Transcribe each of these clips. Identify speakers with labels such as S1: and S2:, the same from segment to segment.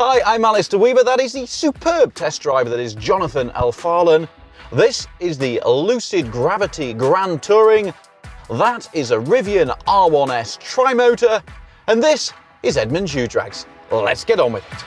S1: Hi, I'm Alistair Weaver. That is the superb test driver that is Jonathan Alfarlan. This is the Lucid Gravity Grand Touring. That is a Rivian R1S Tri-Motor. And this is Edmunds U-Drags. Let's get on with it.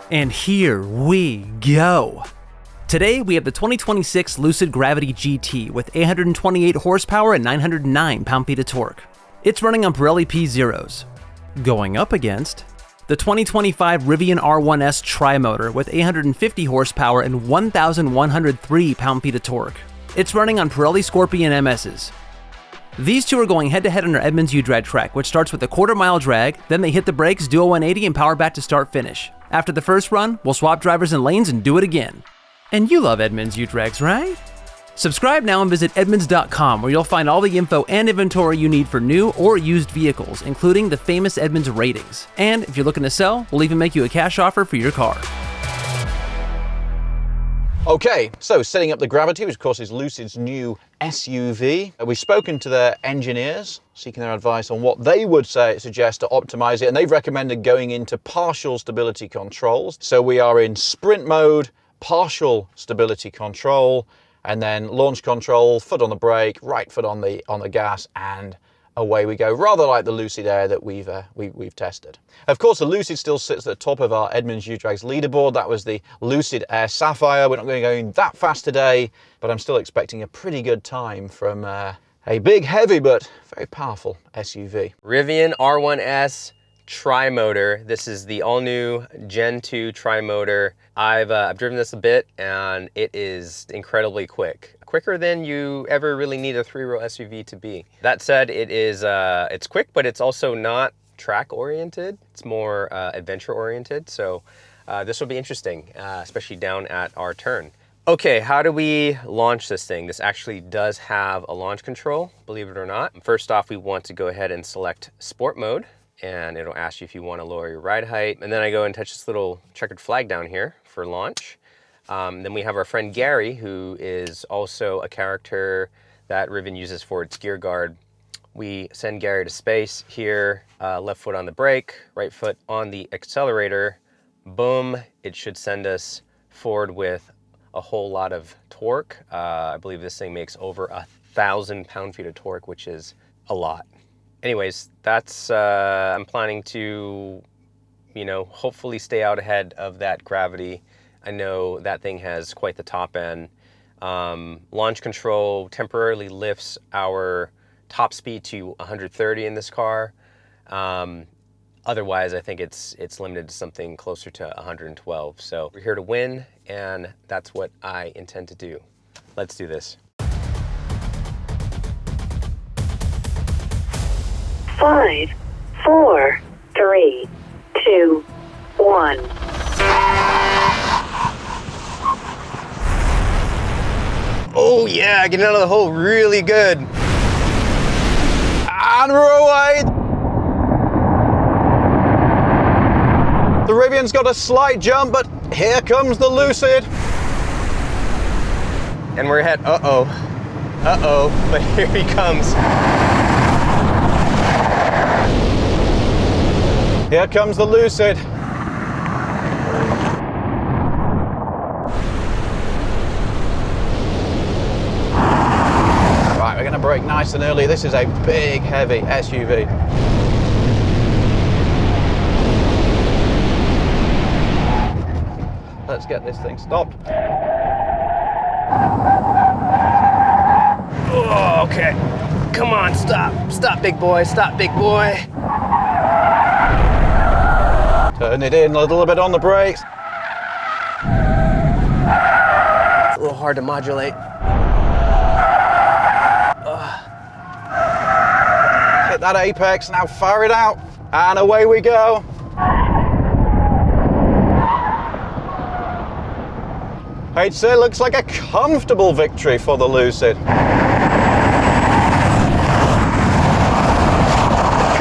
S2: And here we go. Today we have the 2026 Lucid Gravity GT with 828 horsepower and 909 pound-feet of torque. It's running on Pirelli P0s. Going up against the 2025 Rivian R1S Tri-Motor with 850 horsepower and 1,103 pound-feet of torque. It's running on Pirelli Scorpion MSs. These two are going head-to-head on our Edmunds U-Drag track, which starts with a quarter-mile drag, then they hit the brakes, do a 180, and power back to start-finish. After the first run, we'll swap drivers and lanes and do it again. And you love Edmunds U-Drags, right? Subscribe now and visit Edmunds.com, where you'll find all the info and inventory you need for new or used vehicles, including the famous Edmunds ratings. And if you're looking to sell, we'll even make you a cash offer for your car.
S1: Okay, so setting up the Gravity, which of course is Lucid's new SUV. We've spoken to their engineers, seeking their advice on what they would suggest to optimize it, and they've recommended going into partial stability controls. So we are in sprint mode, partial stability control, and then launch control, foot on the brake, right foot on the gas, and away we go, rather like the Lucid Air that we've tested. Of course, the Lucid still sits at the top of our Edmunds U-Drags leaderboard. That was the Lucid Air Sapphire. We're not going to go in that fast today, but I'm still expecting a pretty good time from a big, heavy, but very powerful SUV.
S3: Rivian R1S Tri-Motor. This is the all-new Gen 2 Tri-Motor. I've driven this a bit, and it is incredibly quick. Quicker than you ever really need a three-row SUV to be. That said, it's quick, but it's also not track-oriented. It's more adventure-oriented, so this will be interesting, especially down at our turn. Okay, how do we launch this thing? This actually does have a launch control, believe it or not. First off, we want to go ahead and select Sport Mode, and it'll ask you if you want to lower your ride height. And then I go and touch this little checkered flag down here for launch. Then we have our friend Gary, who is also a character that Rivian uses for its gear guard. We send Gary to space here, left foot on the brake, right foot on the accelerator. Boom, it should send us forward with a whole lot of torque. I believe this thing makes over 1,000 pound-feet of torque, which is a lot. Anyways, that's, I'm planning to, hopefully stay out ahead of that Gravity. I know that thing has quite the top end. Launch control temporarily lifts our top speed to 130 in this car. Otherwise, I think it's limited to something closer to 112. So we're here to win, and that's what I intend to do. Let's do this.
S4: 5, 4, 3, 2, 1.
S3: Oh yeah, getting out of the hole really good.
S1: And we're away! The Rivian's got a slight jump, but here comes the Lucid.
S3: And we're ahead, uh-oh, but here he comes.
S1: Here comes the Lucid. Right, we're going to brake nice and early. This is a big, heavy SUV. Let's get this thing stopped.
S3: Oh, okay. Come on, stop. Stop, big boy. Stop, big boy.
S1: Turn it in a little bit on the brakes.
S3: It's a little hard to modulate.
S1: Hit that apex, now fire it out, and away we go. I'd say it looks like a comfortable victory for the Lucid.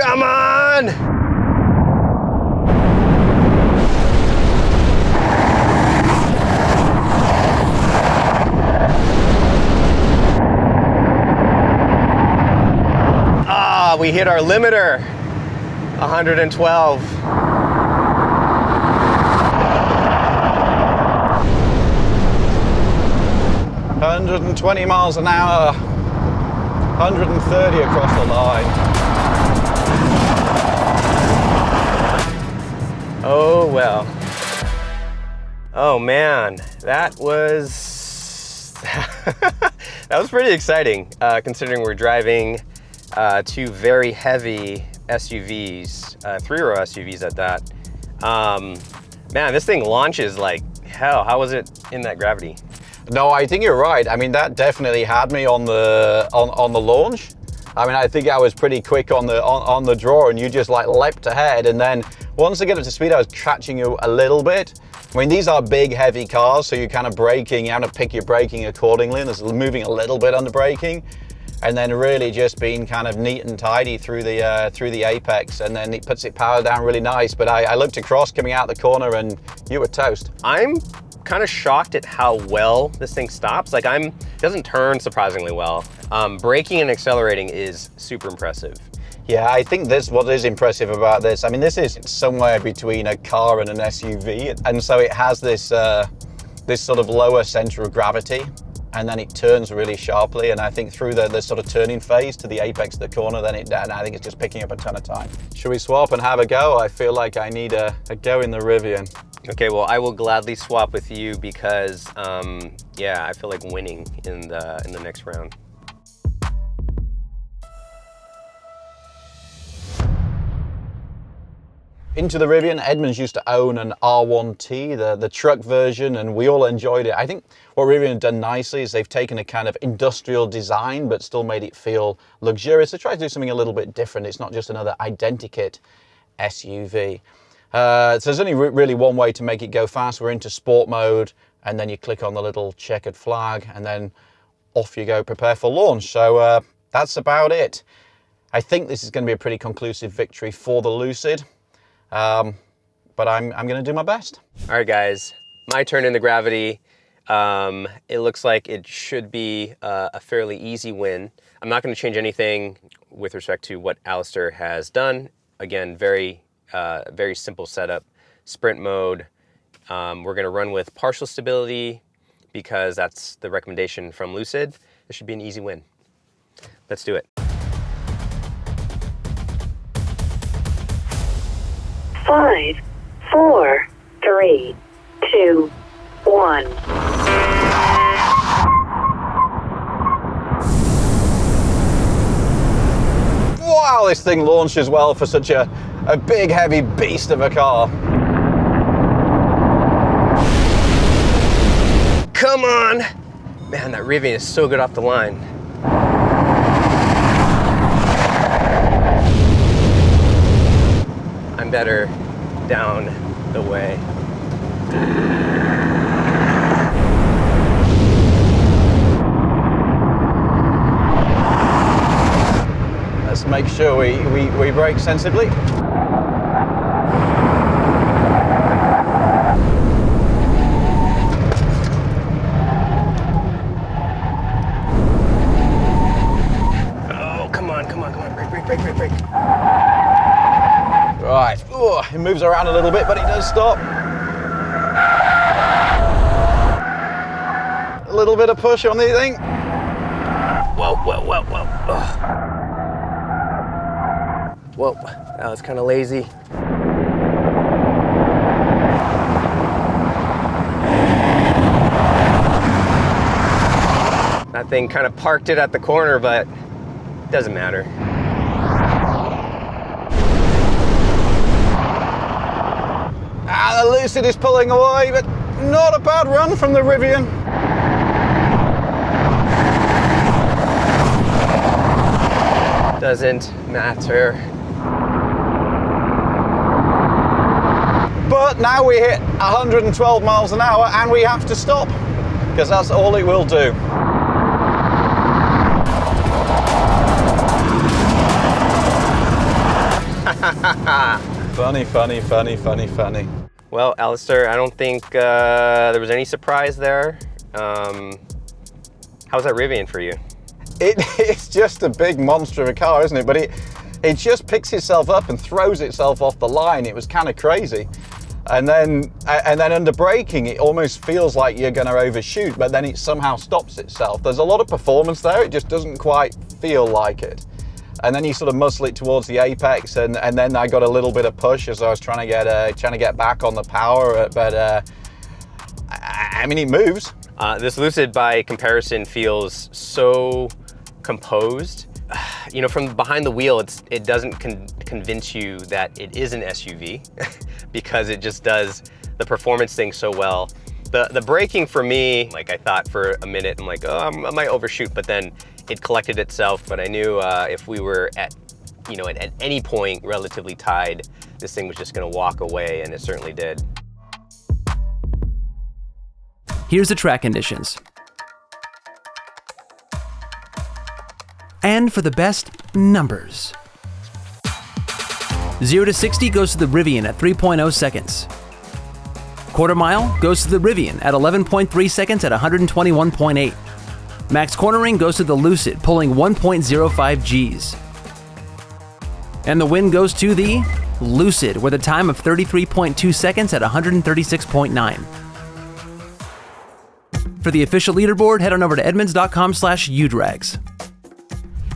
S3: Come on! we hit hit our limiter, 112.
S1: 120 miles an hour, 130 across the line.
S3: Oh, well. Oh man, that was, that was pretty exciting, considering we're driving two very heavy SUVs, 3-row SUVs at that. Man, this thing launches like hell. How was it in that gravity?
S1: No, I think you're right. I mean, that definitely had me on the launch. I mean, I think I was pretty quick on the draw, and you just like leapt ahead. And then once I get up to speed, I was catching you a little bit. I mean, these are big, heavy cars, so you're kind of braking. You have to pick your braking accordingly, and there's moving a little bit on the braking, and then really just being kind of neat and tidy through the apex, and then it puts it power down really nice. But I looked across coming out the corner, and you were toast.
S3: I'm kind of shocked at how well this thing stops. Like it doesn't turn surprisingly well. Braking and accelerating is super impressive.
S1: Yeah, I think what is impressive about this. I mean, this is somewhere between a car and an SUV, and so it has this sort of lower center of gravity, and then it turns really sharply. And I think through the sort of turning phase to the apex of the corner, then and I think it's just picking up a ton of time. Should we swap and have a go? I feel like I need a go in the Rivian.
S3: Okay, well, I will gladly swap with you because, yeah, I feel like winning in the next round.
S1: Into the Rivian. Edmunds used to own an R1T, the truck version, and we all enjoyed it. I think what Rivian have done nicely is they've taken a kind of industrial design, but still made it feel luxurious. They tried to do something a little bit different. It's not just another identikit SUV. So there's only really one way to make it go fast. We're into sport mode, and then you click on the little checkered flag, and then off you go, prepare for launch. So that's about it. I think this is going to be a pretty conclusive victory for the Lucid. But I'm going to do my best.
S3: All right, guys, my turn in the gravity. It looks like it should be a fairly easy win. I'm not going to change anything with respect to what Alistair has done. Again, very simple setup. Sprint mode. We're going to run with partial stability because that's the recommendation from Lucid. This should be an easy win. Let's do it.
S4: 5, 4, 3, 2, 1.
S1: Wow, this thing launches well for such a big, heavy beast of a car.
S3: Come on! Man, that Rivian is so good off the line. I'm better down the way.
S1: Let's make sure we brake sensibly.
S3: Oh, come on, brake.
S1: Right, ooh, it moves around a little bit, but it does stop. A little bit of push on the thing.
S3: Whoa. Whoa, that was kind of lazy. That thing kind of parked it at the corner, but it doesn't matter.
S1: The Lucid is pulling away, but not a bad run from the Rivian.
S3: Doesn't matter.
S1: But now we hit 112 miles an hour and we have to stop, because that's all it will do. Funny.
S3: Well, Alistair, I don't think there was any surprise there. How's that Rivian for you?
S1: It's just a big monster of a car, isn't it? But it just picks itself up and throws itself off the line. It was kind of crazy. And then under braking, it almost feels like you're going to overshoot, but then it somehow stops itself. There's a lot of performance there. It just doesn't quite feel like it. And then you sort of muscle it towards the apex, and then I got a little bit of push as I was trying to get back on the power. But I mean, it moves.
S3: This Lucid, by comparison, feels so composed. You know, from behind the wheel, it doesn't convince you that it is an SUV because it just does the performance thing so well. The braking for me, like I thought for a minute, I'm like, oh, I might overshoot, but then it collected itself. But I knew if we were at any point relatively tied, this thing was just gonna walk away, and it certainly did.
S2: Here's the track conditions. And for the best numbers. 0 to 60 goes to the Rivian at 3.0 seconds. Quarter mile goes to the Rivian at 11.3 seconds at 121.8. Max cornering goes to the Lucid, pulling 1.05 Gs. And the win goes to the Lucid with a time of 33.2 seconds at 136.9. For the official leaderboard, head on over to edmunds.com/U-Drags.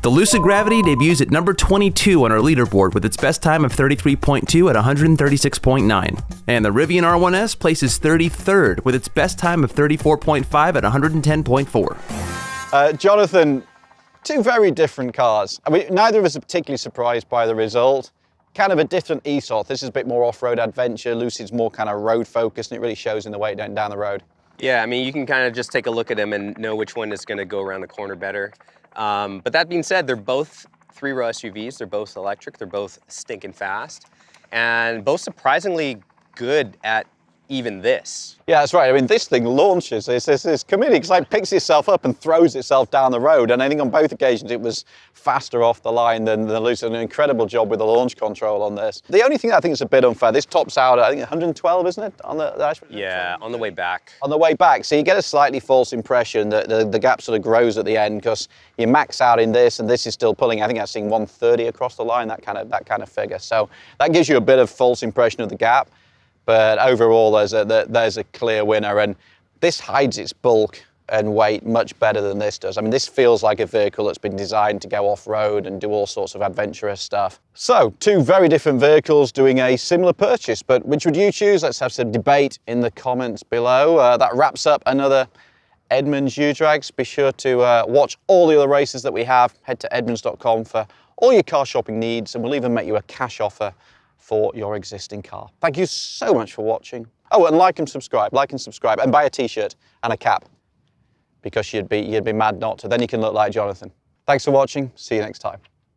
S2: The Lucid Gravity debuts at number 22 on our leaderboard with its best time of 33.2 at 136.9. And the Rivian R1S places 33rd with its best time of 34.5 at 110.4.
S1: Jonathan, two very different cars. I mean, neither of us are particularly surprised by the result. Kind of a different ethos. This is a bit more off-road adventure. Lucid's more kind of road focused, and it really shows in the way down the road.
S3: Yeah, I mean, you can kind of just take a look at them and know which one is going to go around the corner better. But that being said, they're both three-row SUVs. They're both electric. They're both stinking fast, and both surprisingly good at even this.
S1: Yeah, that's right. I mean, this thing launches. It's comedic. It's like picks itself up and throws itself down the road. And I think on both occasions it was faster off the line than the Lucid. An incredible job with the launch control on this. The only thing I think is a bit unfair, this tops out at, I think, 112, isn't it? On the
S3: Yeah, on the way back.
S1: On the way back. So you get a slightly false impression that the gap sort of grows at the end because you max out in this, and this is still pulling, I think I've seen 130 across the line, that kind of figure. So that gives you a bit of false impression of the gap. But overall, there's a clear winner, and this hides its bulk and weight much better than this does. I mean, this feels like a vehicle that's been designed to go off-road and do all sorts of adventurous stuff. So, two very different vehicles doing a similar purchase, but which would you choose? Let's have some debate in the comments below. That wraps up another Edmunds U-Drags. Be sure to watch all the other races that we have. Head to edmunds.com for all your car shopping needs, and we'll even make you a cash offer for your existing car. Thank you so much for watching. Oh, and like and subscribe, and buy a t-shirt and a cap, because you'd be mad not to. Then you can look like Jonathan. Thanks for watching. See you next time.